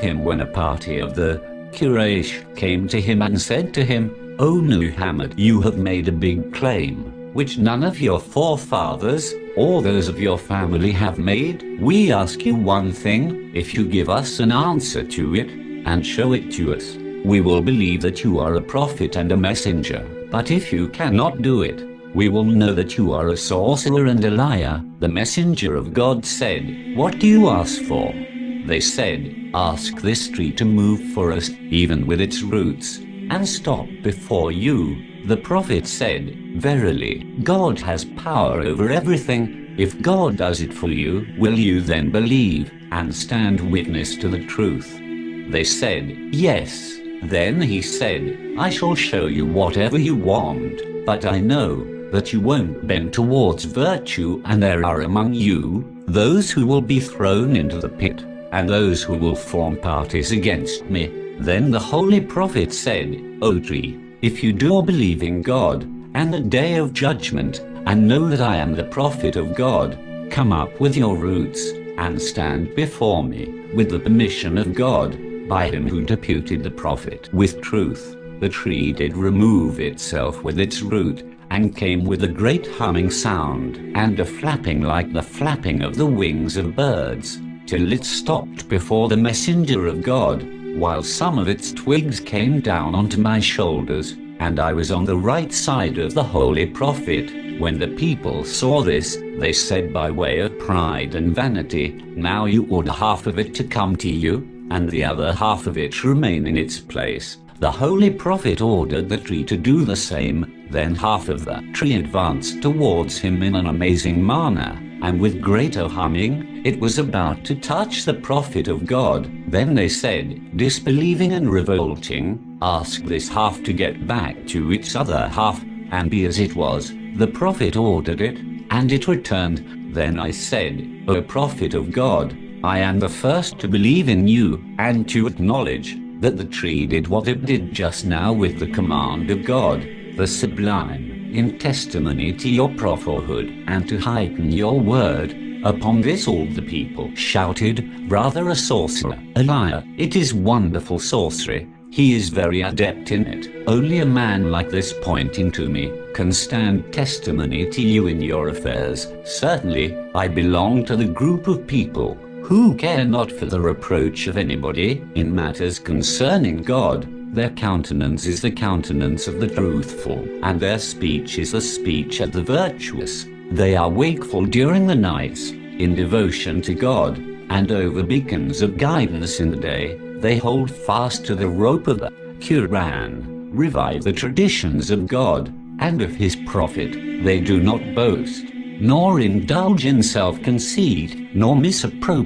him when a party of the Quraysh came to him and said to him, "O Muhammad, you have made a big claim, which none of your forefathers or those of your family have made. We ask you one thing: if you give us an answer to it and show it to us, we will believe that you are a prophet and a messenger. But if you cannot do it, we will know that you are a sorcerer and a liar." The messenger of God said, "What do you ask for?" They said, "Ask this tree to move for us, even with its roots, and stop before you." The prophet said, "Verily, God has power over everything. If God does it for you, will you then believe and stand witness to the truth?" They said, "Yes." Then he said, "I shall show you whatever you want, but I know that you won't bend towards virtue, and there are among you those who will be thrown into the pit, and those who will form parties against me." Then the holy prophet said, "O tree, if you do believe in God and the day of judgment, and know that I am the prophet of God, come up with your roots and stand before me with the permission of God, by him who deputed the prophet with truth." The tree did remove itself with its root, and came with a great humming sound and a flapping like the flapping of the wings of birds, till it stopped before the messenger of God, while some of its twigs came down onto my shoulders, and I was on the right side of the holy prophet. When the people saw this, they said by way of pride and vanity, "Now you order half of it to come to you, and the other half of it remain in its place." The holy prophet ordered the tree to do the same. Then half of the tree advanced towards him in an amazing manner, and with greater humming, it was about to touch the prophet of God. Then they said, disbelieving and revolting, "Ask this half to get back to its other half, and be as it was." The prophet ordered it, and it returned. Then I said, "O prophet of God, I am the first to believe in you, and to acknowledge that the tree did what it did just now with the command of God, the sublime, in testimony to your prophethood, and to heighten your word." Upon this all the people shouted, "Rather a sorcerer, a liar. It is wonderful sorcery. He is very adept in it. Only a man like this, pointing to me, can stand testimony to you in your affairs. Certainly, I belong to the group of people who care not for the reproach of anybody in matters concerning God. Their countenance is the countenance of the truthful, and their speech is the speech of the virtuous. They are wakeful during the nights, in devotion to God, and over beacons of guidance in the day. They hold fast to the rope of the Quran, revive the traditions of God and of his prophet. They do not boast, nor indulge in self-conceit, nor misappropriate